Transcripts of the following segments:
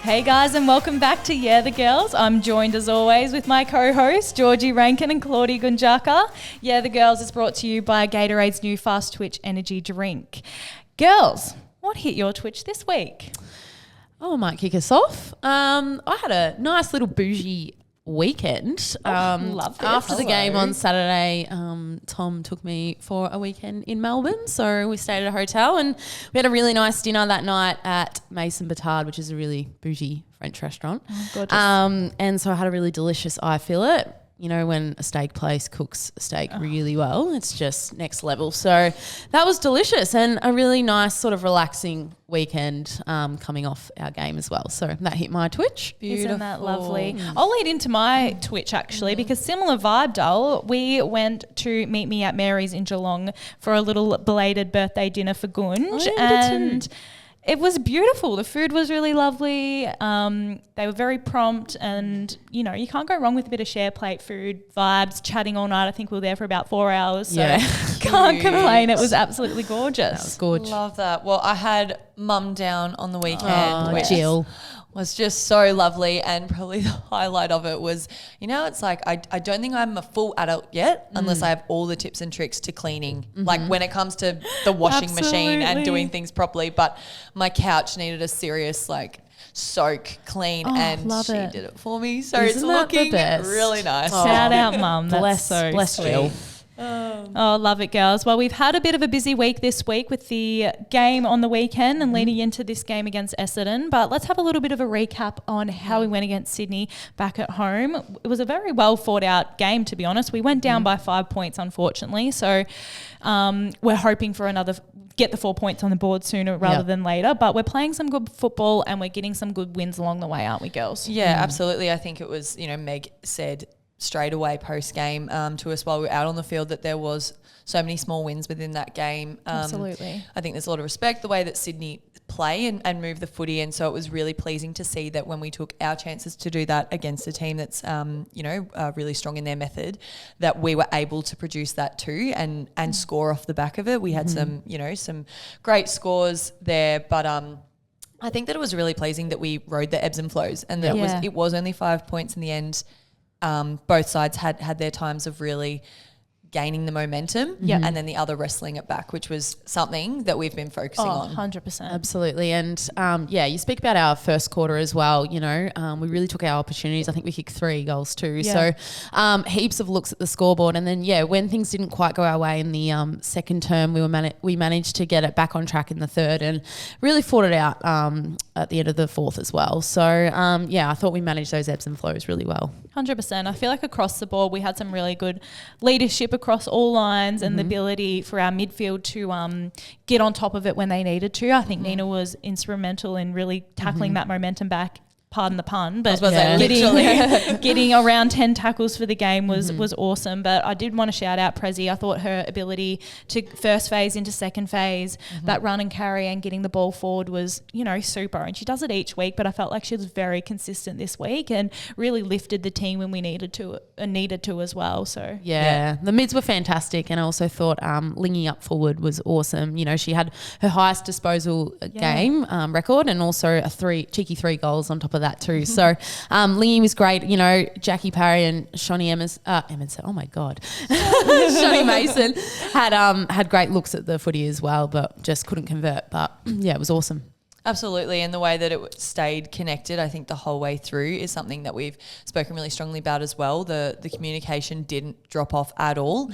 Hey guys, and welcome back to Yeah the Girls. I'm joined as always with my co-hosts Georgie Rankin and Claudie Gunjaka. Yeah the Girls is brought to you by Gatorade's new Fast Twitch energy drink. Girls, what hit your Twitch this week? Oh, I might kick us off. I had a nice little bougie weekend. Love this. After the game on Saturday, Tom took me for a weekend in Melbourne. So we stayed at a hotel and we had a really nice dinner that night at Mason Batard, which is a really bougie French restaurant. Oh, gorgeous. And so I had a really delicious eye fillet. You know, when a steak place cooks a steak really well, it's just next level. So that was delicious and a really nice sort of relaxing weekend coming off our game as well. So that hit my Twitch. Beautiful. Isn't that lovely? I'll lead into my Twitch actually because similar vibe, Dol. We went to Meet Me at Mary's in Geelong for a little belated birthday dinner for Gunj and it was beautiful. The food was really lovely. They were very prompt and, you know, you can't go wrong with a bit of share plate food, vibes, chatting all night. I think we were there for about 4 hours. So can't complain. It was absolutely gorgeous. That was gorgeous. Love that. Well, I had mum down on the weekend. Which Jill. was just so lovely, and probably the highlight of it was, you know, it's like I don't think I'm a full adult yet unless I have all the tips and tricks to cleaning, like when it comes to the washing machine and doing things properly. But my couch needed a serious soak clean and she did it for me. So Isn't it's that the looking best? really nice. Shout out, Mum. That's Bless sweet. Jill. Oh, love it, girls. Well, we've had a bit of a busy week this week with the game on the weekend and leading into this game against Essendon. But let's have a little bit of a recap on how we went against Sydney back at home. It was a very well thought out game, to be honest. We went down by 5 points, unfortunately. So we're hoping for get the 4 points on the board sooner rather than later. But we're playing some good football and we're getting some good wins along the way, aren't we, girls? Yeah, absolutely. I think it was, Meg said straight away post-game to us while we were out on the field that there was so many small wins within that game. Absolutely. I think there's a lot of respect the way that Sydney play and move the footy, and so it was really pleasing to see that when we took our chances to do that against a team that's really strong in their method, that we were able to produce that too and score off the back of it. We had some great scores there, but I think that it was really pleasing that we rode the ebbs and flows and that it was only 5 points in the end. Both sides had their times of really gaining the momentum and then the other wrestling it back, which was something that we've been focusing on. 100%. Absolutely. And you speak about our first quarter as well. You know, we really took our opportunities. I think we kicked 3 goals too. Yeah. So heaps of looks at the scoreboard. And then, when things didn't quite go our way in the second term, we managed to get it back on track in the third and really fought it out at the end of the fourth as well. So, I thought we managed those ebbs and flows really well. 100%. I feel like across the board we had some really good leadership across all lines and the ability for our midfield to get on top of it when they needed to. I think Nina was instrumental in really tackling that momentum back. Pardon the pun, but getting around 10 tackles for the game was awesome. But I did want to shout out Prezi. I thought her ability to first phase into second phase, that run and carry and getting the ball forward was, super. And she does it each week, but I felt like she was very consistent this week and really lifted the team when we needed to as well. So the mids were fantastic, and I also thought Lingy up forward was awesome. She had her highest disposal game record and also cheeky 3 goals on top of that too. So Lingy was great. Jackie Parry and Shawnee Emerson. Oh my God, Shawnee Mason had great looks at the footy as well, but just couldn't convert. But it was awesome. Absolutely, and the way that it stayed connected, I think the whole way through is something that we've spoken really strongly about as well. The communication didn't drop off at all,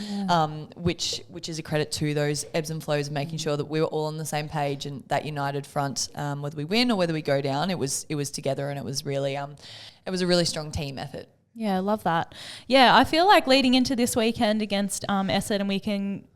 which is a credit to those ebbs and flows of making sure that we were all on the same page and that united front, whether we win or whether we go down, it was together, and it was really it was a really strong team effort. Yeah, I love that. Yeah, I feel like leading into this weekend against Essendon,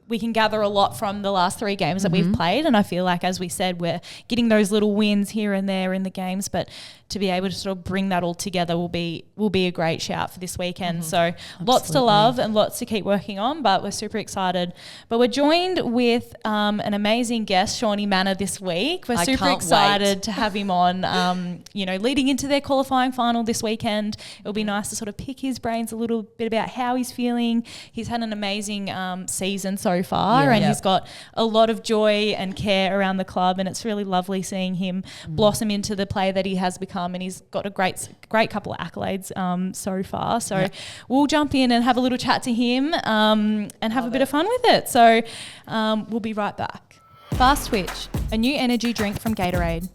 we can gather a lot from the last 3 games that we've played, and I feel like, as we said, we're getting those little wins here and there in the games, but to be able to sort of bring that all together will be a great shout for this weekend. So lots to love and lots to keep working on, but we're super excited. But we're joined with an amazing guest, Shaun Mannagh, this week. We're super excited to have him on, leading into their qualifying final this weekend. It'll be nice to sort of pick his brains a little bit about how he's feeling. He's had an amazing season so so far, and he's got a lot of joy and care around the club, and it's really lovely seeing him blossom into the player that he has become, and he's got a great couple of accolades so far. So we'll jump in and have a little chat to him and have a bit of fun with it. So we'll be right back. Fast Twitch, a new energy drink from Gatorade.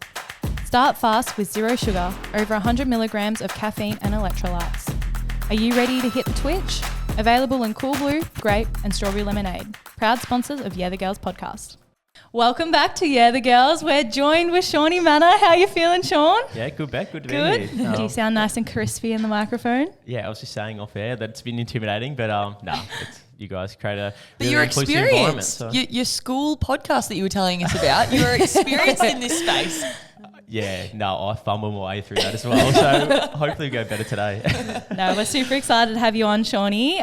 Start fast with zero sugar, over 100 milligrams of caffeine and electrolytes. Are you ready to hit the Twitch? Available in cool blue, grape and strawberry lemonade. Proud sponsors of Yeah the Girls podcast. Welcome back to Yeah the Girls. We're joined with Shaun Mannagh. How are you feeling, Shaun? Yeah, good back. Good to Good. be here. Do you sound nice and crispy in the microphone? Yeah, I was just saying off air that it's been intimidating, but you guys create a But really you're inclusive environment. experienced. So. Your school podcast that you were telling us about, you were experienced in this space. Yeah, no, I fumbled my way through that as well. So hopefully we go better today. No, we're super excited to have you on, Shawnee.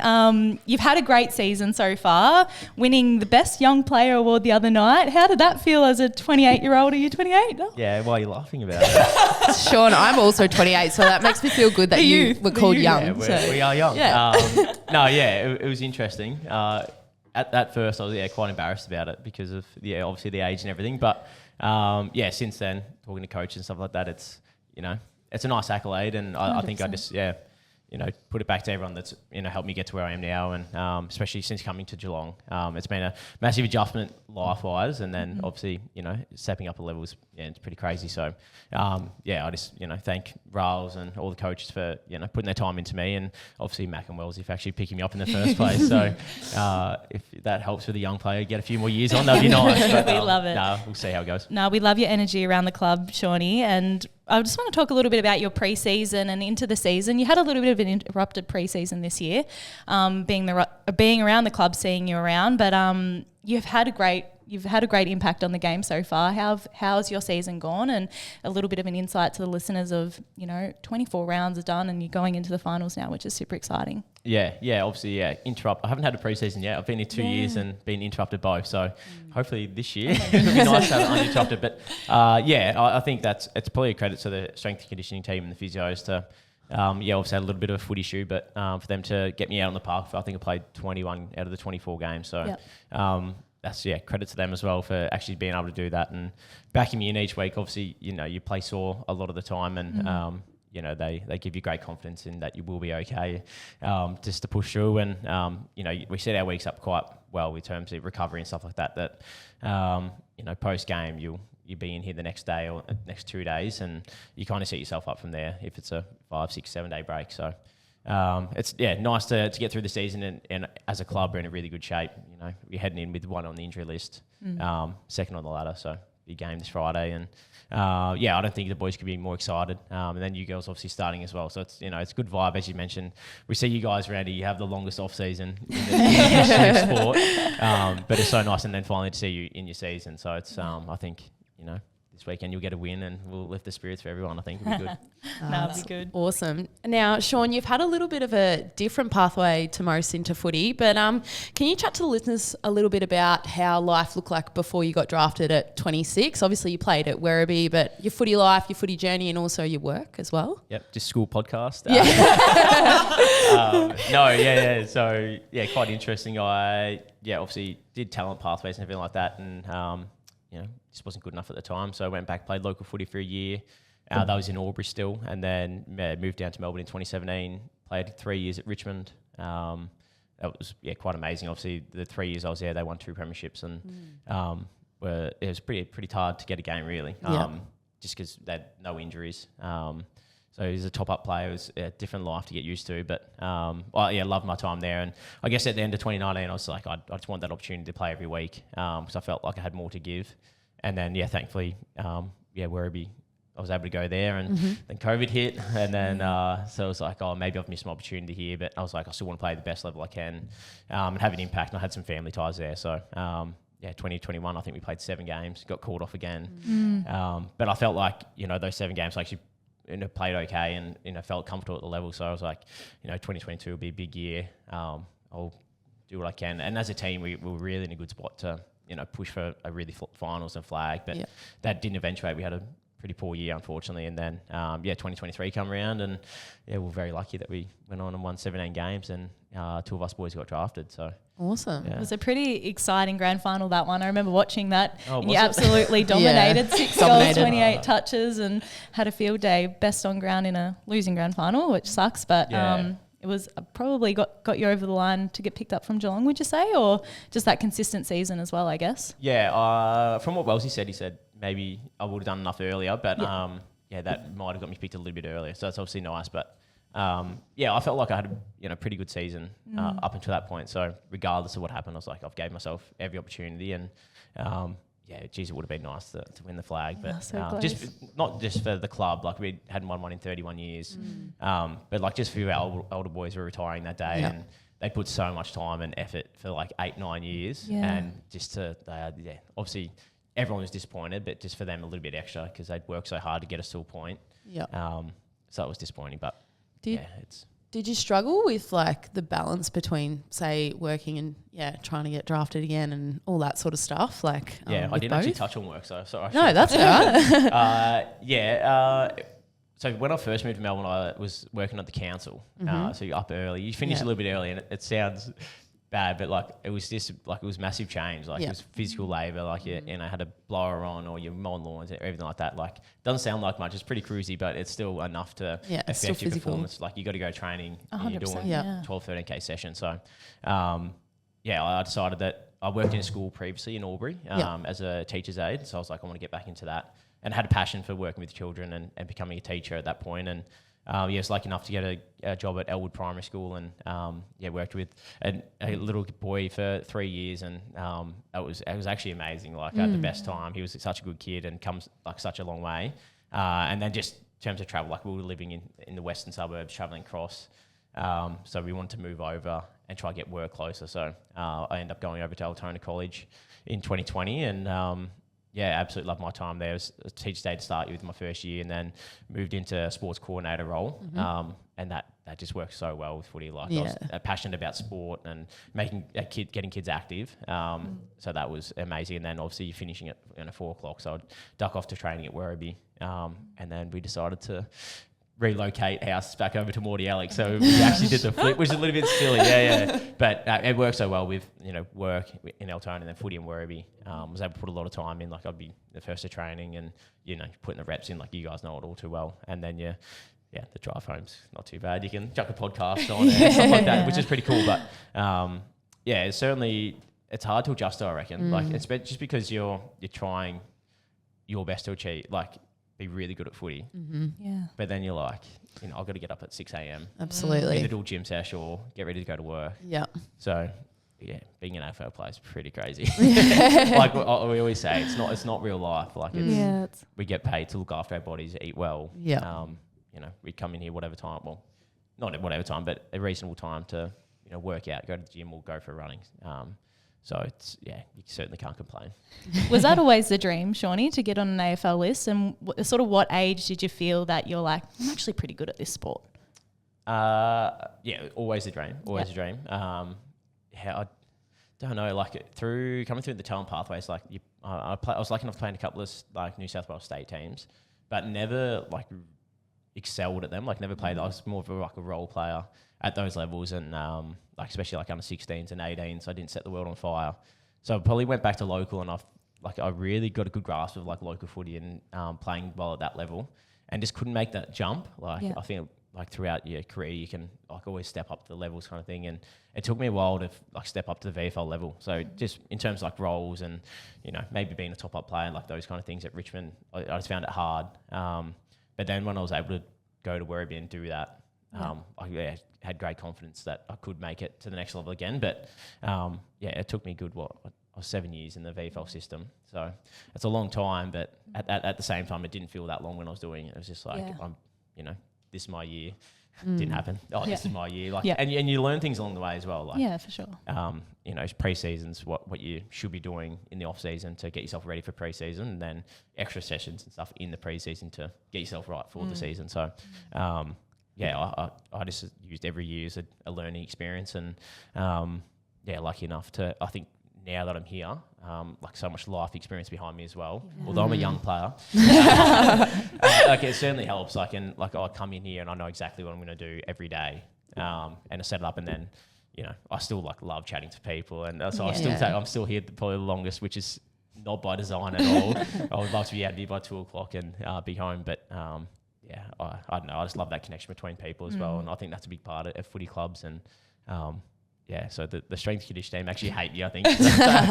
You've had a great season so far, winning the Best Young Player award the other night. How did that feel as a 28-year-old? Are you 28? Oh. Yeah, why are you laughing about it? Shaun, I'm also 28, so that makes me feel good that you were called young. Yeah, we are young. Yeah. It was interesting. At first, I was quite embarrassed about it because of obviously the age and everything. But since then, talking to coaches and stuff like that, it's a nice accolade, and I think I just put it back to everyone that's helped me get to where I am now, and especially since coming to Geelong, it's been a massive adjustment life-wise, and then obviously stepping up a level is it's pretty crazy. So I just thank Riles and all the coaches for putting their time into me, and obviously Mac and Wellesley for actually picking me up in the first place. So if that helps with a young player, get a few more years on, that'd be nice. But, we love it. No, we'll see how it goes. No, we love your energy around the club, Shawnee, and I just want to talk a little bit about your pre-season and into the season. You had a little bit of an interrupted pre-season this year, being around the club, seeing you around, but you've had a great impact on the game so far. How's your season gone? And a little bit of an insight to the listeners of 24 rounds are done and you're going into the finals now, which is super exciting. Yeah, obviously, interrupt. I haven't had a pre-season yet. I've been here 2 years and been interrupted both. So hopefully this year it'll be nice to have it uninterrupted. But I think it's probably a credit to the strength and conditioning team and the physios to, obviously had a little bit of a footy shoe, but for them to get me out on the park, I think I played 21 out of the 24 games. So that's credit to them as well for actually being able to do that and backing me in each week. Obviously, you play sore a lot of the time, and they give you great confidence in that you will be okay, just to push through. And we set our weeks up quite well in terms of recovery and stuff like that. That post game you'll be in here the next day or next 2 days, and you kind of set yourself up from there if it's a 5, 6, 7 day break. So. It's nice to get through the season, and as a club we're in a really good shape. We're heading in with one on the injury list, second on the ladder, so big game this Friday, and I don't think the boys could be more excited. And then you girls obviously starting as well, so it's it's a good vibe. As you mentioned, we see you guys, Randy, you have the longest off season in the history of sport, but it's so nice, and then finally to see you in your season. So it's I think this weekend you'll get a win, and we'll lift the spirits for everyone. I think it'll be good. That'll be good. Awesome. Now, Shaun, you've had a little bit of a different pathway to most into footy, but can you chat to the listeners a little bit about how life looked like before you got drafted at 26? Obviously, you played at Werribee, but your footy life, your footy journey, and also your work as well. Yep, just school podcast. So quite interesting. I obviously did talent pathways and everything like that, and just wasn't good enough at the time. So I went back, played local footy for a year. That was in Albury still, and then moved down to Melbourne in 2017. Played 3 years at Richmond. That was quite amazing. Obviously, the 3 years I was there, they won 2 premierships, and it was pretty hard to get a game really, just because they had no injuries. So he was a top-up player. It was a different life to get used to. But, loved my time there. And I guess at the end of 2019, I was like, I just want that opportunity to play every week because I felt like I had more to give. And then, thankfully, Werribee, I was able to go there. And then COVID hit. And then, so I was like, maybe I've missed my opportunity here. But I was like, I still want to play the best level I can and have an impact. And I had some family ties there. So, 2021, I think we played 7 games, got called off again. But I felt like, those 7 games I actually played okay and felt comfortable at the level. So I was like, 2022 will be a big year. I'll do what I can. And as a team, we were really in a good spot to, push for a really finals and flag. But that didn't eventuate. We had a pretty poor year, unfortunately. And then, 2023 come around, and we're very lucky that we went on and won 17 games, and 2 of us boys got drafted. So Awesome. It was a pretty exciting grand final, that one. I remember watching that. Oh, and was you it? absolutely dominated. 6 goals, Dominated. 28 touches, and had a field day. Best on ground in a losing grand final, which sucks. But it was probably got you over the line to get picked up from Geelong, would you say? Or just that consistent season as well, I guess? Yeah, from what Wellesley said, he said maybe I would have done enough earlier, but that might have got me picked a little bit earlier. So that's obviously nice. But I felt like I had a pretty good season up until that point. So regardless of what happened, I was like, I've gave myself every opportunity, and it would have been nice to win the flag. But not just for the club, like we hadn't won one in 31 years, but like just for our older boys who were retiring that day, and they put so much time and effort for like 8-9 years, and just obviously everyone was disappointed, but just for them a little bit extra because they'd worked so hard to get us to a point. So it was disappointing, but Did you struggle with like the balance between, say, working and trying to get drafted again and all that sort of stuff? Like, I didn't actually touch on work, so sorry. No, that's all right. So when I first moved to Melbourne, I was working at the council. So you're up early. You finish a little bit early, and it sounds bad, but like it was just like it was massive change. Like it was physical labour. Like you had a blower on, or you're mowing lawns, and everything like that. Like doesn't sound like much. It's pretty cruisy, but it's still enough to affect your performance. Like you got to go training. And you're doing 12-13K sessions. So I decided that I worked in a school previously in Albury as a teacher's aide. So I was like, I want to get back into that, and had a passion for working with children and becoming a teacher at that point. And I was lucky enough to get a job at Elwood Primary School, and worked with a little boy for 3 years, and it was actually amazing. Like I had the best time. He was such a good kid and comes like such a long way. And then just in terms of travel, like we were living in the western suburbs, travelling across. So we wanted to move over and try to get work closer. So I ended up going over to Altona College in 2020, and absolutely loved my time there. It was a teacher's day to start with my first year, and then moved into a sports coordinator role. And that just works so well with footy. Like I was passionate about sport and getting kids active. So that was amazing. And then obviously finishing at 4 o'clock. So I'd duck off to training at Werribee. And then we decided to relocate house back over to Mordialloc. So we actually did the flip, which is a little bit silly. But it worked so well with, work in Altona and then footy in Werribee. Was able to put a lot of time in. Like I'd be the first to training and, putting the reps in, like you guys know it all too well. And then the drive home's not too bad. You can chuck a podcast on and stuff like that, which is pretty cool. But it's certainly, it's hard to adjust to, I reckon. Like it's just because you're trying your best to achieve, like be really good at footy. But then you're like, I've got to get up at 6 a.m. Absolutely. Either do a gym session or get ready to go to work. So being an AFL player is pretty crazy. Like we always say, it's not real life. Like we get paid to look after our bodies, eat well. We come in here whatever time. Well, not at whatever time, but a reasonable time to work out, go to the gym or go for running. So it's you certainly can't complain. Was that always the dream, Shawnee, to get on an AFL list? And what age did you feel that you're like, I'm actually pretty good at this sport? Always a dream. Always a dream. I don't know, like coming through the talent pathways, like I was lucky enough to play in a couple of like New South Wales state teams, but never like excelled at them. Like never played. I was more of a role player at those levels, and like especially like under 16s and 18s, I didn't set the world on fire. So I probably went back to local, and I really got a good grasp of like local footy and playing well at that level, and just couldn't make that jump. Like I think like throughout your career, you can like always step up to the levels kind of thing, and it took me a while to like step up to the VFL level. So just in terms of like roles and maybe being a top up player and like those kind of things at Richmond, I just found it hard. But then when I was able to go to Werribee and do that, I had great confidence that I could make it to the next level again. But it took me I was 7 years in the VFL system, so it's a long time. But at the same time, it didn't feel that long when I was doing it. It was just like this is my year. Didn't happen. This is my year. Like, and you learn things along the way as well. Like, for sure. Pre-season's what you should be doing in the off season to get yourself ready for pre-season, and then extra sessions and stuff in the pre-season to get yourself right for the season. So, I just used every year as a learning experience, and lucky enough to, I think now that I'm here, like so much life experience behind me as well. Although I'm a young player, like it certainly helps. Like I come in here and I know exactly what I'm going to do every day, and I set it up, and then you know, I still like love chatting to people, and so I'm still here probably the longest, which is not by design at all. I would love to be out of here by 2:00 and be home, but yeah, I don't know. I just love that connection between people as well, and I think that's a big part of footy clubs. And yeah, so the strength and conditioning team actually hate me, I think,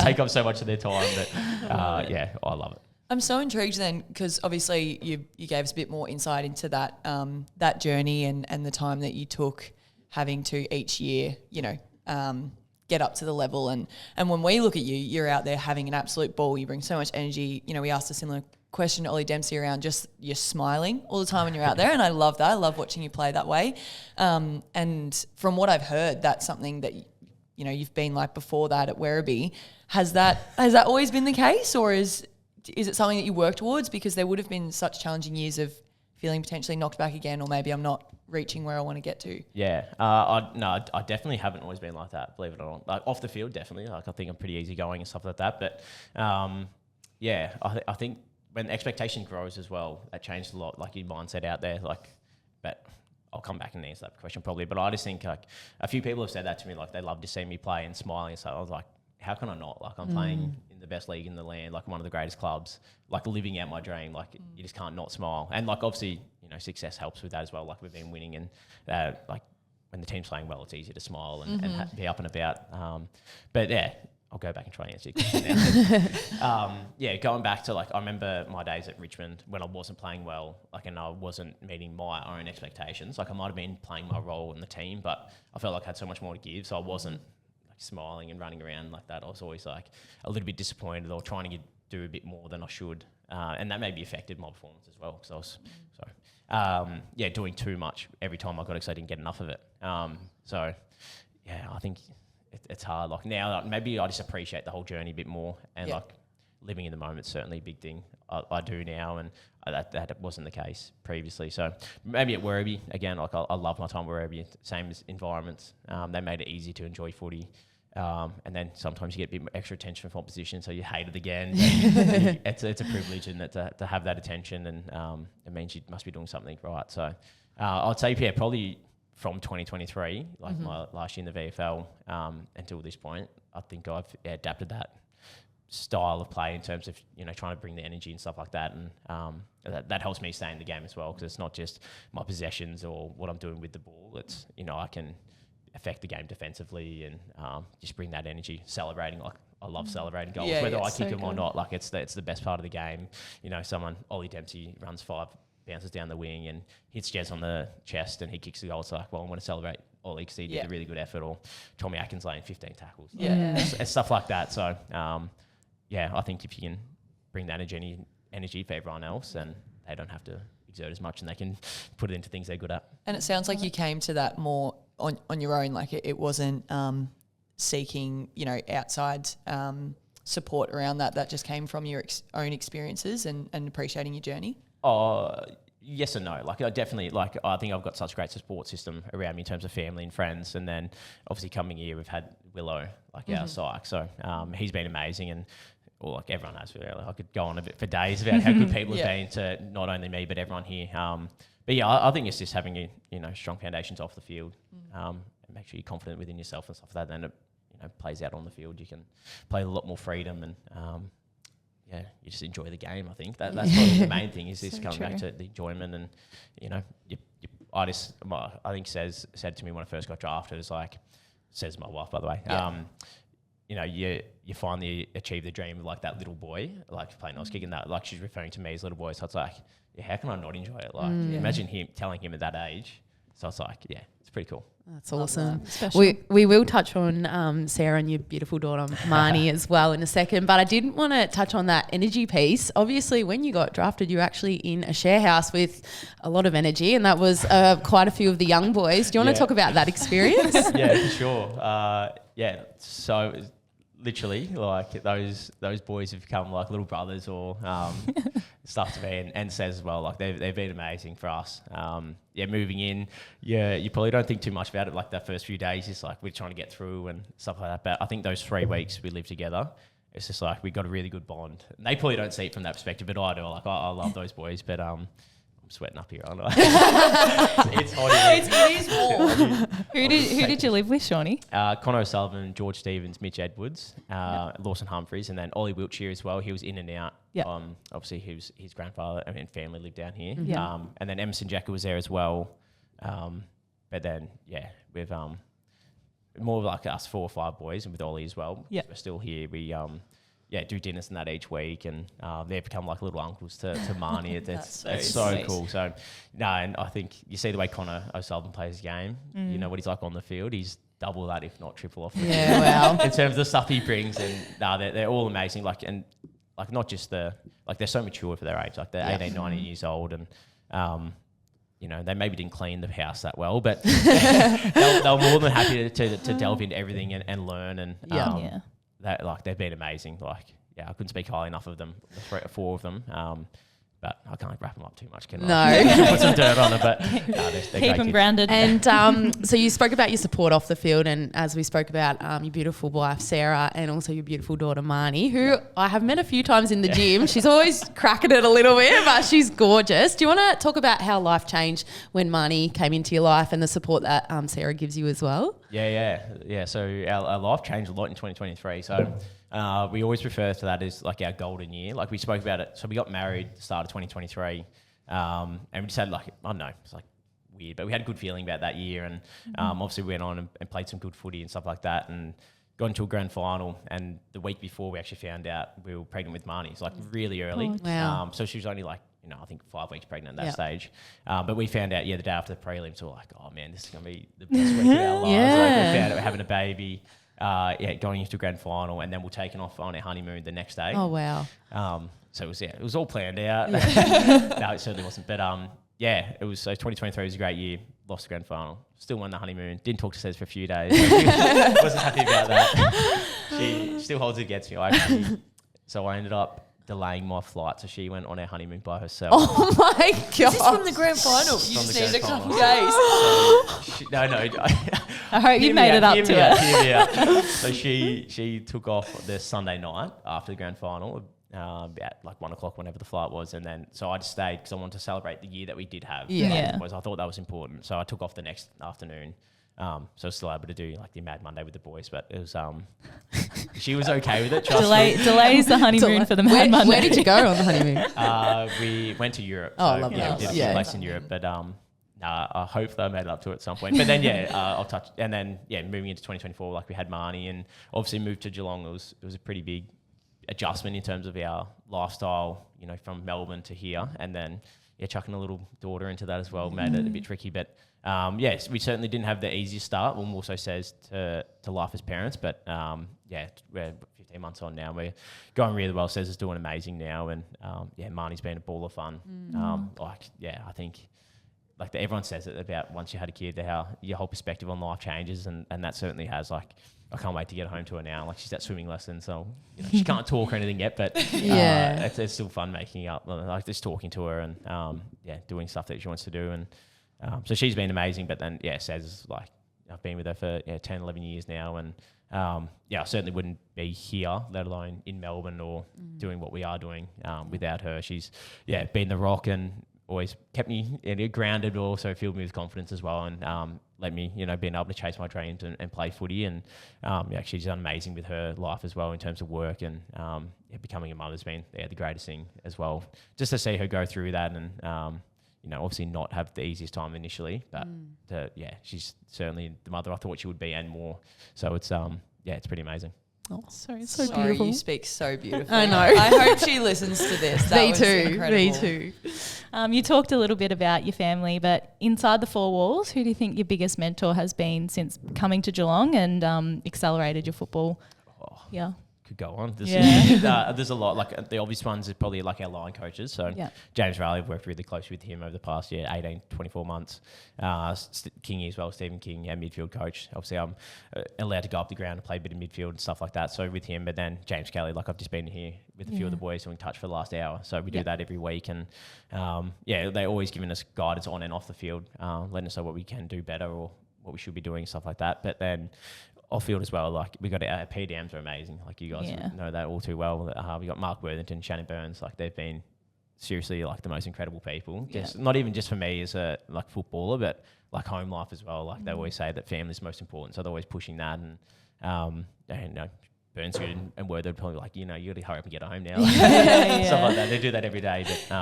take up so much of their time. But yeah, I love it. I'm so intrigued then, because obviously you gave us a bit more insight into that that journey and the time that you took having to each year, you know, get up to the level. And when we look at you, you're out there having an absolute ball. You bring so much energy. You know, we asked a similar question to Ollie Dempsey around just you're smiling all the time when you're out there, and I love that. I love watching you play that way. And from what I've heard, that's something that you know you've been like before that at Werribee. Has that always been the case, or is it something that you work towards? Because there would have been such challenging years of feeling potentially knocked back again, or maybe I'm not reaching where I want to get to. Yeah, I definitely haven't always been like that, believe it or not. Like off the field, definitely. Like I think I'm pretty easygoing and stuff like that. But yeah, I think when expectation grows as well, that changed a lot. Like your mindset out there, like, but I'll come back and answer that question probably. But I just think like a few people have said that to me, like they love to see me play and smiling. So I was like, how can I not? Like I'm playing in the best league in the land, like one of the greatest clubs, like living out my dream. Like you just can't not smile. And like obviously, you know, success helps with that as well. Like we've been winning, and like when the team's playing well, it's easier to smile and be up and about. But yeah, I'll go back and try and answer your question now. Yeah, going back to like, I remember my days at Richmond when I wasn't playing well, like, and I wasn't meeting my own expectations. Like I might have been playing my role in the team, but I felt like I had so much more to give. So I wasn't like smiling and running around like that. I was always like a little bit disappointed or trying to do a bit more than I should. And that maybe affected my performance as well, because I was, yeah, doing too much every time I got excited, I didn't get enough of it. So yeah, I think it's hard. Like now, like maybe I just appreciate the whole journey a bit more, and like living in the moment is certainly a big thing I do now, and that wasn't the case previously. So maybe at Werribee again, like I love my time at Werribee. Same as environments, they made it easy to enjoy footy. And then sometimes you get a bit more extra attention from opposition, so you hate it again. It's a privilege, and to have that attention, and it means you must be doing something right. So I'd say, yeah, probably from 2023, like my last year in the VFL, until this point, I think I've adapted that style of play in terms of, you know, trying to bring the energy and stuff like that, and that helps me stay in the game as well, because it's not just my possessions or what I'm doing with the ball. It's, you know, I can affect the game defensively and just bring that energy, celebrating. Like I love celebrating goals, whether I kick them or not. Like it's the best part of the game. You know, Ollie Dempsey runs 5, bounces down the wing and hits Jez on the chest, and he kicks the goal. It's like, well, I want to celebrate Ollie because he did a really good effort. Or Tommy Atkins laying 15 tackles. It's stuff like that. So yeah, I think if you can bring that energy for everyone else, then they don't have to exert as much, and they can put it into things they're good at. And it sounds like you came to that more on your own. Like it wasn't seeking, you know, outside support around that. That just came from your own experiences and appreciating your journey. Yes and no. Like I definitely, like I think I've got such a great support system around me in terms of family and friends, and then obviously coming here we've had Willow, like our psych. So he's been amazing, and like everyone has. I could go on a bit for days about how good people have been to not only me but everyone here. But yeah, I think it's just having strong foundations off the field, and make sure you're confident within yourself and stuff like that. Then it plays out on the field. You can play with a lot more freedom, and you just enjoy the game. I think that's probably the main thing is just coming back to the enjoyment. And I think said to me when I first got drafted, it's like, says my wife by the way. You finally achieve the dream of like that little boy, like playing. I was kicking that, like she's referring to me as little boy. So it's like, how can I not enjoy it? Like, imagine telling him at that age. So it's like, it's pretty cool. That's awesome. We will touch on Sarah and your beautiful daughter Marnie as well in a second, but I didn't want to touch on that energy piece. Obviously, when you got drafted, you were actually in a share house with a lot of energy, and that was quite a few of the young boys. Do you want to talk about that experience? Yeah, for sure. So literally, like those boys have become like little brothers or stuff to me, and says as well, like they've been amazing for us. Moving in, you probably don't think too much about it. Like that first few days, it's like we're trying to get through and stuff like that. But I think those 3 weeks we lived together, it's just like we got a really good bond. And they probably don't see it from that perspective, but I do. Like I love those boys, but I'm sweating up here, aren't I? It's hot. It is warm. Who did you live with, Shawnee? Connor O'Sullivan, George Stevens, Mitch Edwards, Lawson Humphreys, and then Ollie Wiltshire as well. He was in and out. Yep. Obviously, his grandfather and family lived down here. Yeah. And then Emerson Jacker was there as well. But then, with more like us 4 or 5 boys, and with Ollie as well. Yep. We're still here. We do dinners and that each week, and they've become like little uncles to Marnie. It's so sweet. cool. So, no, and I think you see the way Connor O'Sullivan plays his game. You know what he's like on the field. He's double that, if not triple off the Yeah, field. wow. In terms of the stuff he brings, and they're all amazing. Like, and like not just they're so mature for their age. Like they're 18, 19 years old, and they maybe didn't clean the house that well, but they were more than happy to delve into everything and learn. And that, like, they've been amazing. Like, I couldn't speak highly enough of them, the 3 or 4 of them. But I can't wrap them up too much, can I? No. Put some dirt on it, but they're Keep great them kids. grounded. And so you spoke about your support off the field, and as we spoke about your beautiful wife Sarah, and also your beautiful daughter Marnie, who I have met a few times in the gym. She's always cracking it a little bit, but she's gorgeous. Do you want to talk about how life changed when Marnie came into your life, and the support that Sarah gives you as well? Yeah. So our life changed a lot in 2023. So we always refer to that as like our golden year. Like we spoke about it. So we got married at the start of 2023. And we just had like, I don't know, it's like weird, but we had a good feeling about that year. And obviously we went on and played some good footy and stuff like that, and got into a grand final. And the week before we actually found out we were pregnant with Marnie. It's like really early. Wow. So she was only like, I think 5 weeks pregnant at that stage. But we found out, the day after the prelims, we were like, oh man, this is going to be the best week of our lives. Yeah. Like we found out we're having a baby, going into a grand final, and then we're taking off on our honeymoon the next day. Oh, wow. So it was all planned out. No, it certainly wasn't. But it was. So 2023 was a great year. Lost the grand final. Still won the honeymoon. Didn't talk to Cez for a few days. Wasn't happy about that. She still holds it against me. So I ended up delaying my flight, so she went on our honeymoon by herself. Oh my God. Is this from the grand final? You From just the needed a grand couple final. days. No. I hope you made it up to it. Hear me out. So she took off the Sunday night after the grand final, at like 1 o'clock, whenever the flight was, and then so I just stayed because I wanted to celebrate the year that we did have. Yeah. I thought that was important, so I took off the next afternoon. So I was still able to do like the Mad Monday with the boys, but it was she was okay with it. Delays the honeymoon for the Mad Monday. Where did you go on the honeymoon? We went to Europe. Oh, so, lovely. we did a few places in Europe, but I hope that I made it up to it at some point. But then I'll touch, and then moving into 2024, like we had Marnie, and obviously moved to Geelong. It was a pretty big adjustment in terms of our lifestyle, from Melbourne to here, and then chucking a little daughter into that as well made it a bit tricky. But yes, we certainly didn't have the easiest start. One also says to life as parents, but we're 15 months on now. We're going really well. Cez is doing amazing now, and Marnie's been a ball of fun. I think everyone says it about once you had a kid, how your whole perspective on life changes, and that certainly has. I can't wait to get home to her now. Like she's at swimming lessons, so she can't talk or anything yet, but it's still fun making up, like just talking to her and doing stuff that she wants to do, and so she's been amazing. But then Cez is like, I've been with her for 10, 11 years now, and I certainly wouldn't be here, let alone in Melbourne or doing what we are doing without her. She's been the rock and always kept me grounded, but also filled me with confidence as well, and let me, being able to chase my dreams and play footy. And she's done amazing with her life as well in terms of work, and becoming a mother's been the greatest thing as well. Just to see her go through that, and obviously not have the easiest time initially, but she's certainly the mother I thought she would be and more. So it's it's pretty amazing. Oh, so Sorry, beautiful. you speak so beautifully. I know. I hope she listens to this. That Me was too. incredible. Me too. You talked a little bit about your family, but inside the 4 walls, who do you think your biggest mentor has been since coming to Geelong and accelerated your football? Yeah. Could go on. Yeah. There's a lot. Like the obvious ones is probably like our line coaches. So James Rowley, I've worked really close with him over the past 18, 24 months. Kingy as well, Stephen King, our midfield coach. Obviously, I'm allowed to go up the ground and play a bit of midfield and stuff like that. So with him, but then James Kelly, like I've just been here with a few of the boys doing touch for the last hour. So we do that every week, and they're always giving us guidance on and off the field, letting us know what we can do better or what we should be doing, stuff like that. But then off field as well, like we got our PDMs are amazing. Like you guys know that all too well. We got Mark Worthington, Shannon Burns. Like they've been seriously like the most incredible people. Not even just for me as a like footballer, but like home life as well. Like they always say that family's most important, so they're always pushing that. And you know, Burns and Worth are probably like, you know, you got to hurry up and get home now, stuff like that. They do that every day, but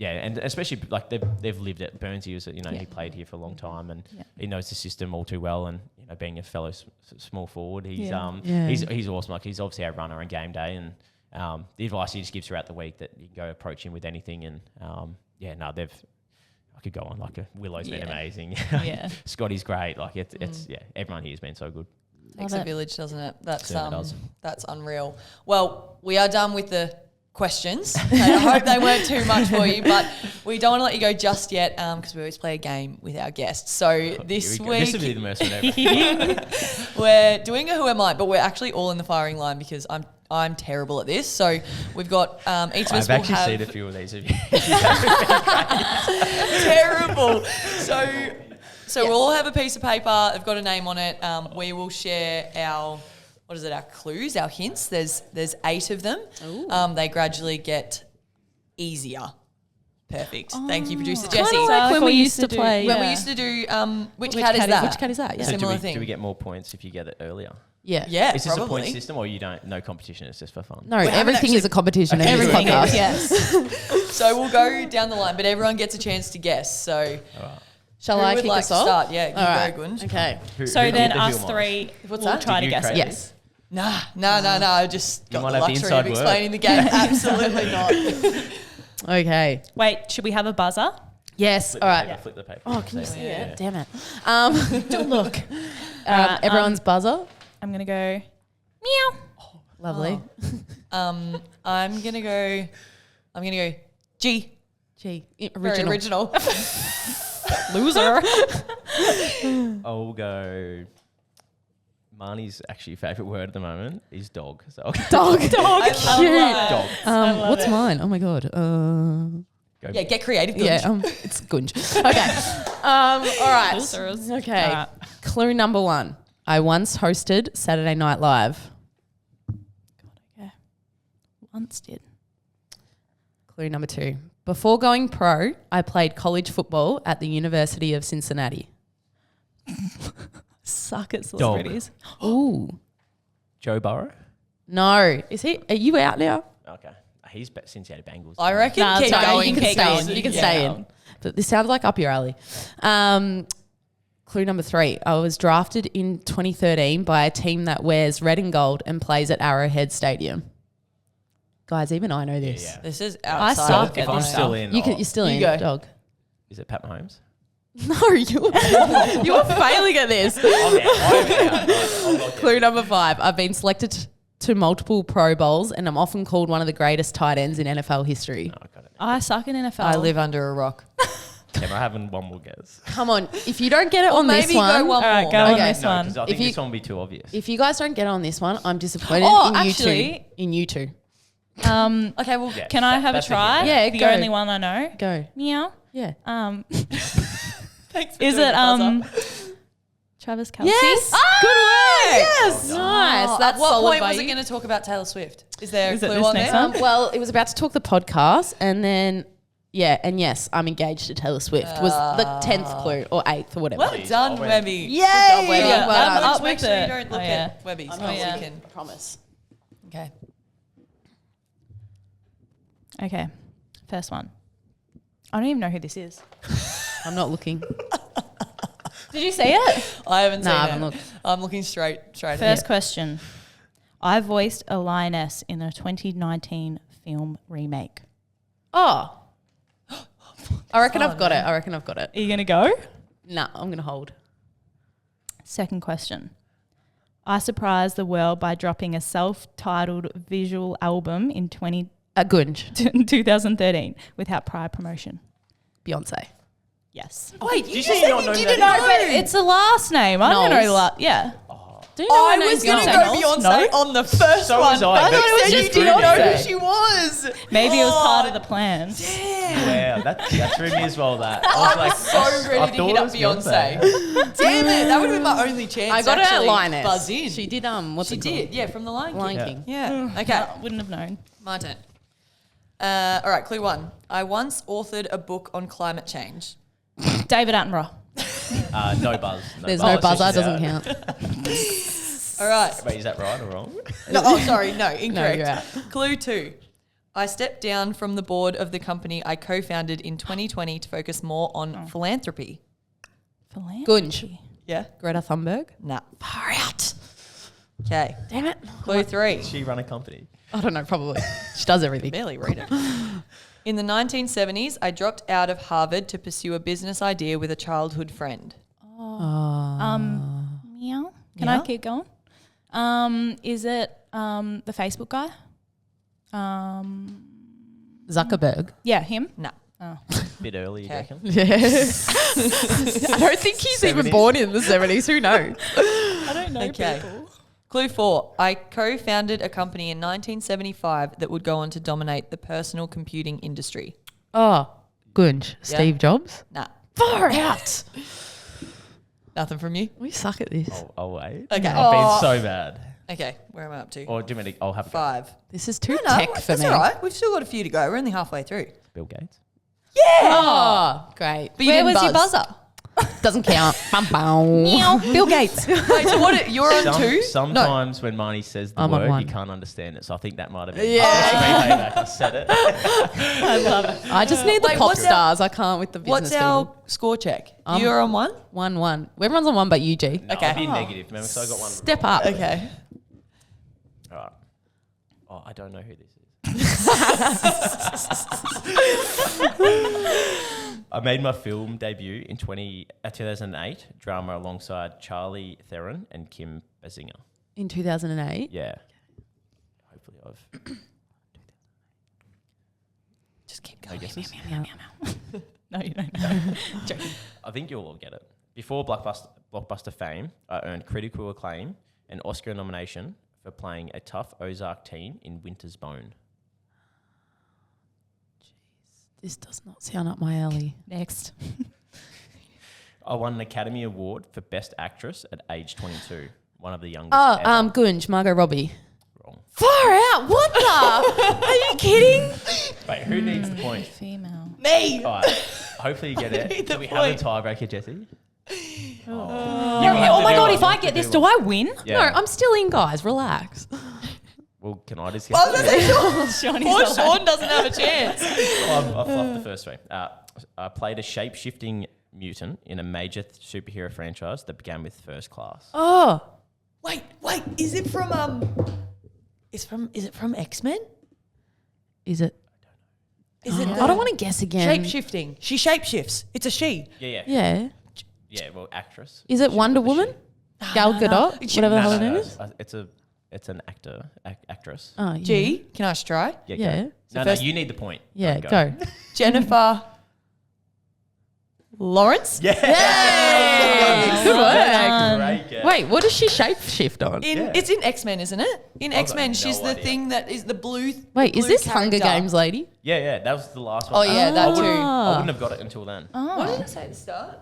and especially like they've lived it. Burnsy was, you know, he played here for a long time and he knows the system all too well. And you know, being a fellow small forward, he's awesome. Like he's obviously our runner on game day, and the advice he just gives throughout the week that you can go approach him with anything. And I could go on. Like Willow's been amazing. Scotty's great. Like it's everyone here's been so good. Takes a village, doesn't it? Does. That's unreal. Well, we are done with the questions. I hope they weren't too much for you, but we don't want to let you go just yet because we always play a game with our guests. So this week, this will be the most one ever. we're doing a Who Am I, but we're actually all in the firing line because I'm terrible at this. So we've got each of us will have... I've actually seen a few of these of you. Terrible. So we'll all have a piece of paper. They've got a name on it. We will share our clues, our hints. There's 8 of them. They gradually get easier. Perfect. Thank you, producer Jessie. Kind of like when we used to play. When we used to do which cat is that? Which cat is that? Yeah. So Similar thing. do we get more points if you get it earlier? Yeah. Yeah, Is this probably. a point system or no competition? It's just for fun? No, everything is a competition. In this Everything podcast. is, yes. So we'll go down the line, but everyone gets a chance to guess. So Shall who I would kick like us to off? start? Yeah, All right. very good. Okay. So then us Who am I? three What's will that? try to Did you guess create it. Yes. Nah. I just got might the have the luxury inside of word. explaining the game. Absolutely not. Okay. Wait, should we have a buzzer? Yes. All right. Flip the paper. Oh, can you see Yeah. it? Damn it. Don't look. Everyone's buzzer. I'm going to go meow. Lovely. I'm gonna go G. Gee. Very original. Loser. I'll go... Marnie's actually favourite word at the moment is dog. So Dog. I Cute. love dog. What's mine? Oh my god. Yeah, get creative. Good. Yeah. It's Gunj. Okay. All right. Losers. Okay. All right. Clue number 1. I once hosted Saturday Night Live. Once did. Clue number 2. Before going pro, I played college football at the University of Cincinnati. Suck at celebrities. Ooh. Joe Burrow? No. Is he? Are you out now? Okay. He's Cincinnati Bengals. I reckon Nah, keep it's fine. going. You can stay stay in. in. You can Yeah. stay in. But this sounds like up your alley. Clue number 3. I was drafted in 2013 by a team that wears red and gold and plays at Arrowhead Stadium. Guys, even I know this. Yeah. This is I outside. suck If at I'm this still stuff. in, You're still You in, go. dog. is it Pat Mahomes? No, you are failing at this. Clue number 5. I've been selected to multiple Pro Bowls and I'm often called one of the greatest tight ends in NFL history. I got it. I suck in NFL. I live under a rock. Am I having one more guess? Come on. If you don't get it on this Maybe one. go one All right, more. go on Okay. this No, one. because I If think you- this one will be too obvious. If you guys don't get on this one, I'm disappointed Oh, in actually- you two. In you two. Okay, well, Yeah, Can I have a that's try? it, yeah. The go. only one I know. Go. Meow. Yeah. thanks for Is doing it the buzzer. Travis Kelce? Yes. Good work. Yes. Nice. That's At what solid point by was it you. going to talk about Taylor Swift? Is there Is a it clue this on next there? one? Well, it was about to talk the podcast and then, yeah, and yes, I'm engaged to Taylor Swift was the 10th clue or 8th or whatever. Well Please, done, I'll win. Webby. Yay. Yeah, Well done. up make with sure you it. don't look Oh, at Webby's. I'm so not you yeah. can. Promise. Okay. Okay. First one. I don't even know who this is. I'm not looking. Did you see it? I haven't seen I it. haven't looked. I'm looking straight First ahead. question. I voiced a lioness in a 2019 film remake. Oh. I reckon I've fun, got man. it. I reckon I've got it. Are you going to go? Nah, I'm going to hold. Second question. I surprised the world by dropping a self-titled visual album in Gunj. 2013 without prior promotion. Beyonce. Yes. Wait, Did you say not know that? No, but it's a last name. I don't know Knowles. the last. Yeah. Do you know I her was name's going to Beyonce? go Beyonce No. on the first So one. was I, I but thought it was you you just didn't know Beyonce. who she was. Maybe it was part of Oh, the plan. Damn. Wow, that threw me as well. That I I was so ready to thought hit it up was Beyonce. Damn it. That would have been my only chance. I got her at actually. Lioness. Buzz in. She did, what's She it called? did. Yeah, from the Lion King. Lion King. Yeah. Okay. I wouldn't have known. My turn. All right, clue 1. I once authored a book on climate change. David Attenborough. No buzz. There's no buzzer, she's doesn't out. count. All right. Wait, is that right or wrong? No, sorry, no, incorrect. you're out. Clue 2. I stepped down from the board of the company I co-founded in 2020 to focus more on philanthropy. Gunge. Yeah? Greta Thunberg. Nah. Far out. Okay. Damn it. Clue 3. Does she run a company? I don't know, probably. She does everything. Barely read it. In the 1970s, I dropped out of Harvard to pursue a business idea with a childhood friend. Meow. Can I keep going? Is it the Facebook guy? Zuckerberg. Yeah, him. Nah. Bit early, you Okay. reckon? Yeah. I don't think he's even 70s. born in the 70s. Who knows? I don't know Okay. Clue 4. I co-founded a company in 1975 that would go on to dominate the personal computing industry. Oh, Gunge. Steve Jobs. Nah. Far out. Nothing from you? We suck at this. I'll wait. Okay. I've been so bad. Okay, where am I up to? Or do you mean I'll have a go? 5. This is too No, tech for that's me. all right. We've still got a few to go. We're only halfway through. Bill Gates. Oh, great. But you Where didn't was your buzz. buzzer? Doesn't count. Bum, bum. Meow. Bill Gates. Wait, so what? You're on 2? Sometimes when Marnie says the I'm on word, 1. you can't understand it. So I think that might have been. Yeah. I said it. I love it. I just need the Wait, pop what's our- stars. I can't with the business What's our score check? You're on 1? 1-1. Everyone's on 1 but you, G. No, Okay. I'd be negative. Remember, so I got one. Step up. Okay. All right. Oh, I don't know who this is. I made my film debut in 2008, drama alongside Charlie Theron and Kim Basinger. In 2008. Yeah. Hopefully I've... Just keep No going. guesses? No, you don't know. Joking. I think you'll all get it. Before blockbuster fame, I earned critical acclaim and Oscar nomination for playing a tough Ozark teen in Winter's Bone. This does not sound up my alley. Next. I won an Academy Award for Best Actress at age 22. One of the youngest Oh, ever. Gunge, Margot Robbie. Wrong. Far out. What the? Are you kidding? Wait, who needs the point? Female. Me. All right. Hopefully you get need it. the Do we have a point. tiebreaker, Jesse? Oh my God, if I get this, do I win? Yeah. No, I'm still in, guys. Relax. Well, can I just I was get gonna say, Shawnee's Poor not Shaun doesn't have a chance. I fluffed the first three. I played a shape-shifting mutant in a major superhero franchise that began with First Class. Oh. Wait. Is it from Is it from X-Men? Is it? Is it? I don't want to guess again. Shape shifting. She shapeshifts. It's a she. Yeah. Yeah. Yeah, well, actress. Is it Wonder Woman? Gal Gadot? Whatever the hell her name is? It's an actress. Oh, yeah. G. Can I just try? Yeah. No, first- you need the point. Yeah, go. Jennifer Lawrence. Yeah. Good work. Great guess. Wait, what does she shapeshift on? It's in X-Men, isn't it? In X-Men, no she's the idea. thing that is the blue. Wait, is blue this Hunger character. Games lady? Yeah, that was the last one. Oh yeah, that I too. wouldn't have got it until then. What did I say at the start?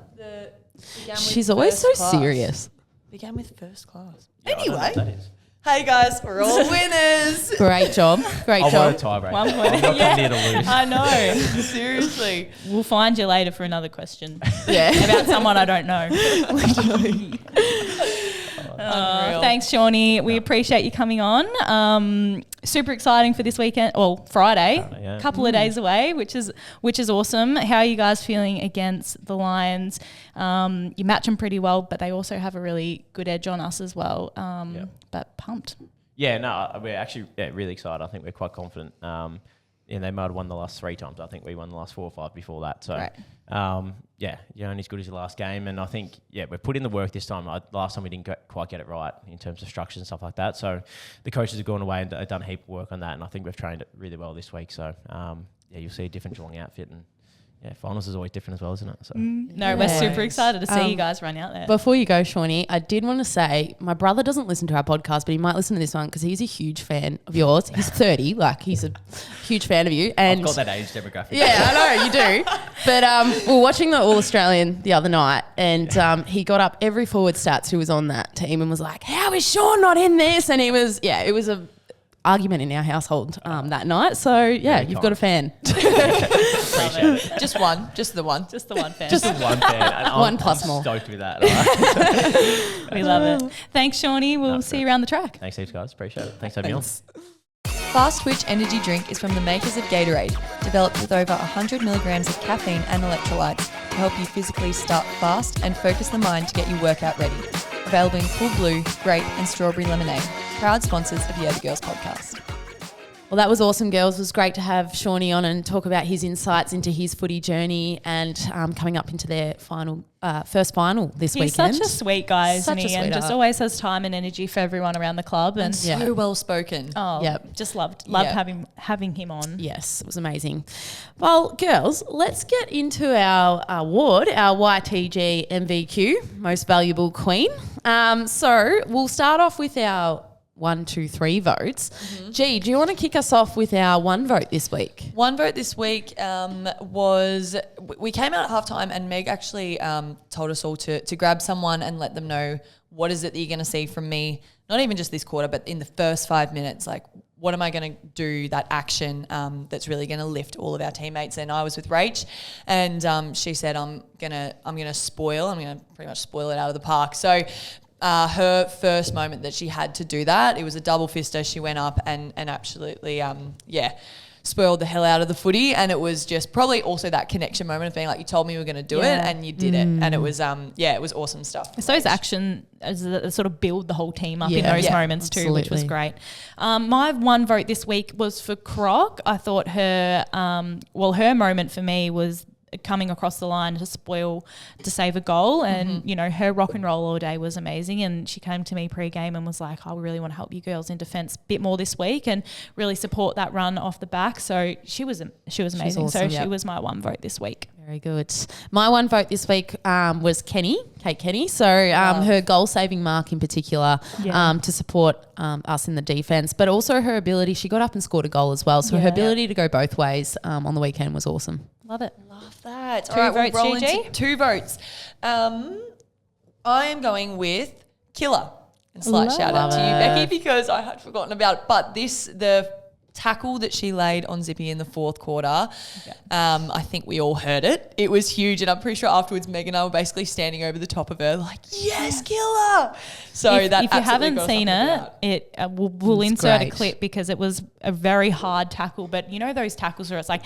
She's always so serious. Began with First Class. Yeah, I don't know what Anyway, that is. hey guys, we're all winners. Great job. Great I job. want a tiebreaker. 1 point. I'm not Yeah. here to lose. I know. Seriously. We'll find you later for another question Yeah. about someone I don't know. Unreal. Thanks, Shawnee. We appreciate you coming on. Super exciting for this weekend, or Friday. Yeah. Couple of days away, which is awesome. How are you guys feeling against the Lions? You match them pretty well, but they also have a really good edge on us as well. But pumped. Yeah, no, we're actually really excited. I think we're quite confident. And they might have won the last 3 times. I think we won the last 4 or 5 before that. So, Right. you're only as good as your last game. And I think, we've put in the work this time. Last time we didn't quite get it right in terms of structures and stuff like that. So the coaches have gone away and done a heap of work on that. And I think we've trained it really well this week. So, you'll see a different Geelong outfit. And, finals is always different as well, isn't it? So. No, we're super excited to see you guys run out there. Before you go, Shawnee, I did want to say my brother doesn't listen to our podcast, but he might listen to this one because he's a huge fan of yours. He's 30, he's a huge fan of you. And I've got that age demographic. yeah, I know you do. But we were watching the All Australian the other night, and he got up every forward stats who was on that team and was like, "How is Shaun not in this?" And he was, it was a argument in our household that night. So, yeah, you've got a fan. Appreciate it. Just one, just the one. Just the one fan. Just one fan. And One plus more. Stoked with that. All right. We love it. Thanks, Shawnee. We'll see you around the track. Thanks heaps, guys. Appreciate it. Thanks for having me on. Fast Twitch energy drink is from the makers of Gatorade, developed with over 100 milligrams of caffeine and electrolytes to help you physically start fast and focus the mind to get you workout ready. Available in cool blue, grape and strawberry lemonade. Proud sponsors of Yeah the Girls podcast. Well, that was awesome, girls. It was great to have Shawnee on and talk about his insights into his footy journey and coming up into their first final this He's weekend. such a sweet guy, isn't Such a he? And sweetheart. just always has time and energy for everyone around the club. And So well spoken. just loved Yeah. having him on. Yes, it was amazing. Well, girls, let's get into our award, our YTG MVQ, Most Valuable Queen. So we'll start off with our 1, 2, 3 votes. G, do you want to kick us off with our one vote this week? One vote this week was, we came out at halftime and Meg actually told us all to grab someone and let them know what is it that you're going to see from me, not even just this quarter, but in the first 5 minutes, like what am I going to do, that action that's really going to lift all of our teammates. And I was with Rach and she said, I'm going to pretty much spoil it out of the park. So her first moment that she had to do that, it was a double fister. She went up and absolutely, spoiled the hell out of the footy. And it was just probably also that connection moment of being like, you told me you were going to do it and you did it. And it was, it was awesome stuff. It's those action that sort of build the whole team up in those moments too, which was great. My one vote this week was for Croc. I thought her moment for me was coming across the line to save a goal, and you know, her rock and roll all day was amazing. And she came to me pre-game and was like, I really want to help you girls in defence a bit more this week and really support that run off the back. So she was amazing. Awesome, she was my one vote this week. Very good. My one vote this week was Kate Kenny. So her goal saving mark in particular to support us in the defence, but also her ability, she got up and scored a goal as well. So her ability to go both ways on the weekend was awesome. Love it. Love that. Two votes, we'll roll Gigi? into 2 votes. I am going with Killer. And slight shout out to you, Becky, because I had forgotten about it. But the tackle that she laid on Zippy in the fourth quarter, I think we all heard it. It was huge. And I'm pretty sure afterwards Meg and I were basically standing over the top of her like, yes, Killer. So if you haven't got seen something we'll insert great. a clip because it was a very hard tackle. But you know those tackles where it's like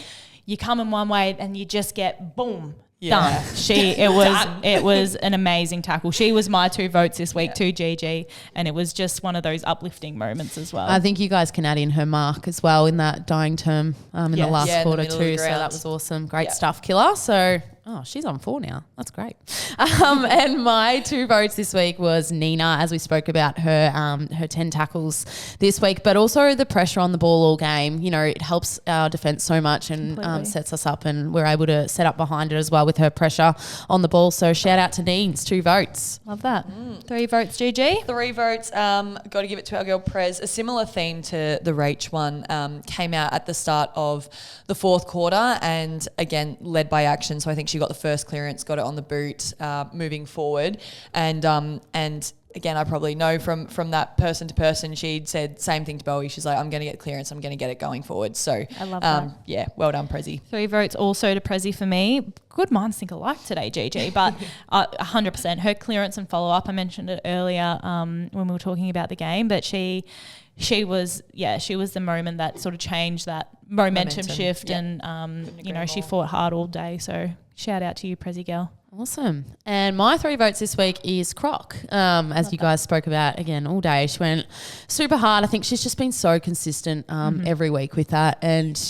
you come in one way and you just get boom. Done. It was an amazing tackle. She was my 2 votes this week too, GG, and it was just one of those uplifting moments as well. I think you guys can add in her mark as well in that dying term in the last quarter in the middle of the too. So that ground. was awesome. Great stuff, Killer. So she's on 4 now. That's great. And my 2 votes this week was Nina, as we spoke about her 10 tackles this week, but also the pressure on the ball all game. You know, it helps our defence so much and sets us up, and we're able to set up behind it as well with her pressure on the ball. So shout out to Deans, 2 votes. Love that. 3 votes, GG. 3 votes. Got to give it to our girl Prez. A similar theme to the Rach one came out at the start of the fourth quarter, and again led by action. So I think she got the first clearance, got it on the boot, moving forward, and again, I probably know from that person to person, she'd said same thing to Bowie. She's like, I'm going to get clearance. I'm going to get it going forward. So I love that. Yeah, well done, Prezi. 3 votes also to Prezi for me. Good minds think alike today, GG, but 100%. Her clearance and follow-up, I mentioned it earlier when we were talking about the game, but she was the moment that sort of changed that momentum shift, and you know, she fought hard all day. So shout out to you, Prezi girl. Awesome. And my 3 votes this week is Croc. As you guys spoke about again all day, she went super hard. I think she's just been so consistent every week with that. And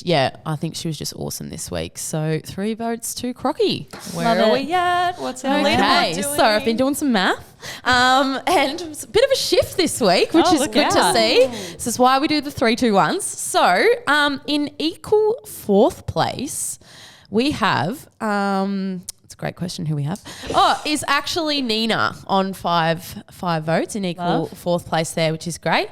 I think she was just awesome this week. So 3 votes to Crocky. Where are we at? What's our leaderboard doing? So I've been doing some math. And it's a bit of a shift this week, which is good to see. This is why we do the 3-2-1s. So in equal 4th place, we have it's a great question who we have. Is actually Nina on 5 votes in equal 4th place there, which is great.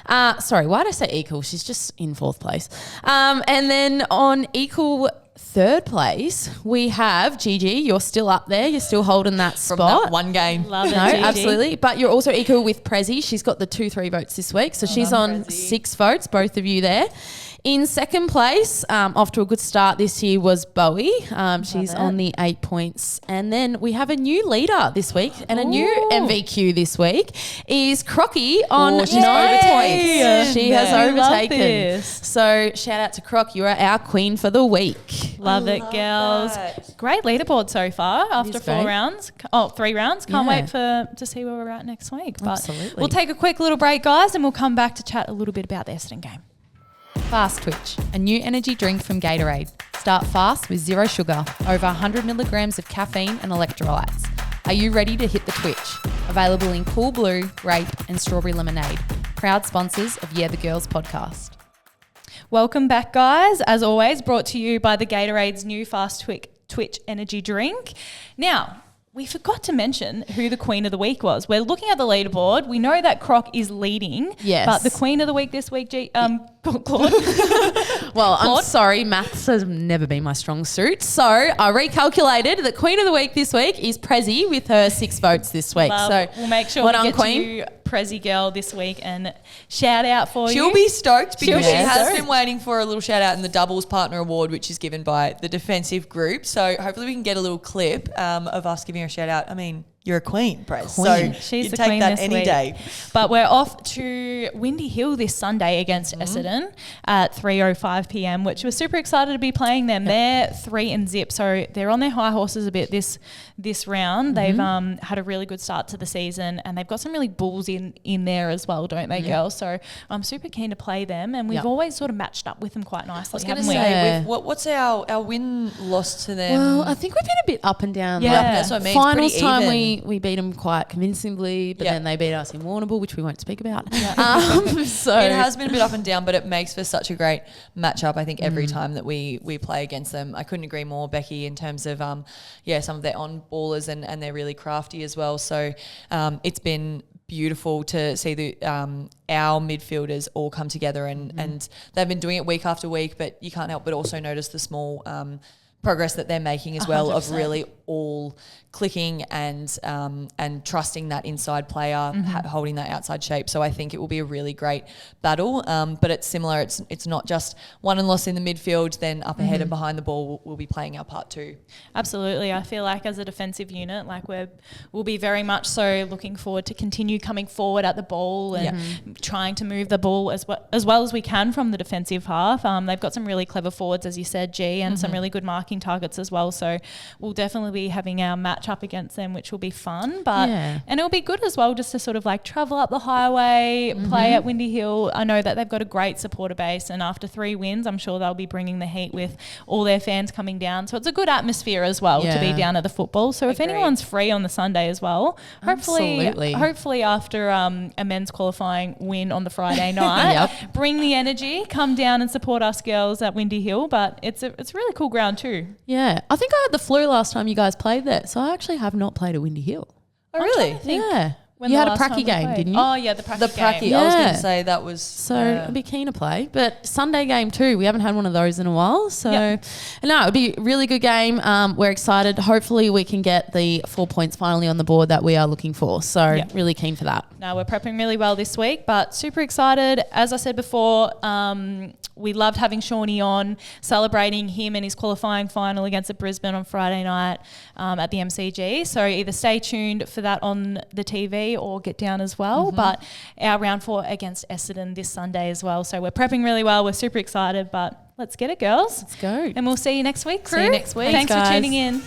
Sorry, why did I say equal? She's just in 4th place. And then on equal third place, we have Gigi. You're still up there. You're still holding that From spot. that one game. Love it, No, Gigi. absolutely. But you're also equal with Prezi. She's got the 2-3 votes this week. So she's on Prezi. 6 votes, both of you there. In second place, off to a good start this year, was Bowie. She's on the 8 points. And then we have a new leader this week and a new MVQ this week is Crocky on she's 9 overtaken. points. She has I love overtaken. this. So shout out to Croc. You are our queen for the week. Love it, girls. that. Great leaderboard so far after is 4 great. rounds. 3 rounds. Can't wait to see where we're at next week. But Absolutely. we'll take a quick little break, guys, and we'll come back to chat a little bit about the Essendon game. Fast Twitch, a new energy drink from Gatorade. Start fast with 0 sugar, over 100 milligrams of caffeine and electrolytes. Are you ready to hit the twitch? Available in cool blue, grape and strawberry lemonade. Proud sponsors of Yeah the Girls podcast. Welcome back, guys. As always, brought to you by the Gatorade's new Fast Twitch energy drink. Now, we forgot to mention who the Queen of the Week was. We're looking at the leaderboard. We know that Croc is leading. Yes. But the Queen of the Week this week, Claude. Well, I'm sorry, maths has never been my strong suit. So I recalculated. The Queen of the Week this week is Prezi with her 6 votes this week. Love. So We'll make sure well we done, get Queen. to you, Prezi girl, this week and shout out for you. She'll be stoked because She'll she be has stoked. been waiting for a little shout out in the Doubles Partner Award, which is given by the defensive group. So hopefully we can get a little clip of us giving her a shout out. I mean, you're a queen, Prez. Queen. So She's you the take queen that this any week. day. But we're off to Windy Hill this Sunday against Essendon at 3:05 p.m, which we're super excited to be playing them. They're 3-0, so they're on their high horses a bit this round. They've had a really good start to the season, and they've got some really bulls in there as well, don't they, girls? So I'm super keen to play them, and we've Yep. always sort of matched up with them quite nicely, I was going to haven't we? say, Yeah. what's our win-loss to them? Well, I think we've been a bit up and down. Yeah. Like, That's what I mean. It's finals pretty time even. we beat them quite convincingly, but Yeah. then they beat us in Warrnambool, which we won't speak about. So It has been a bit up and down, but it makes for such a great matchup. I think every time that we play against them, I couldn't agree more, Becky, in terms of some of their on ballers and they're really crafty as well. So it's been beautiful to see our midfielders all come together and they've been doing it week after week. But you can't help but also notice the small progress that they're making as well 100%. of really all clicking and trusting that inside player, holding that outside shape. So I think it will be a really great battle. But it's similar. It's not just won and lost in the midfield, then up ahead and behind the ball, we'll be playing our part too. Absolutely. I feel like as a defensive unit, like we'll be very much so looking forward to continue coming forward at the ball and trying to move the ball as well as we can from the defensive half. They've got some really clever forwards, as you said, G, and some really good marking targets as well. So we'll definitely be having our match up against them, which will be fun. And it'll be good as well just to sort of like travel up the highway, play at Windy Hill. I know that they've got a great supporter base, and after 3 wins, I'm sure they'll be bringing the heat with all their fans coming down. So it's a good atmosphere as well to be down at the football. So if Agreed. anyone's free on the Sunday as well, Absolutely. hopefully after a men's qualifying win on the Friday night, bring the energy, come down and support us girls at Windy Hill. But it's a really cool ground too. yeah, I think I had the flu last time you guys played there, so I actually have not played at Windy Hill. Oh, really? Yeah, When you the had a last time pracky we game, played. didn't you? Oh yeah, the pracky The game. pracky, I was going Yeah. to say that was... So I'd be keen to play. But Sunday game too, we haven't had one of those in a while. So no, it'll be a really good game. We're excited. Hopefully we can get the 4 points finally on the board that we are looking for. So really keen for that. No, we're prepping really well this week, but super excited. As I said before, we loved having Shawnee on, celebrating him and his qualifying final against Brisbane on Friday night at the MCG. So either stay tuned for that on the TV or get down as well. But our round 4 against Essendon this Sunday as well. So we're prepping really well. We're super excited, but let's get it, girls. Let's go. And we'll see you next week, crew. See you next week. Thanks guys. for tuning in.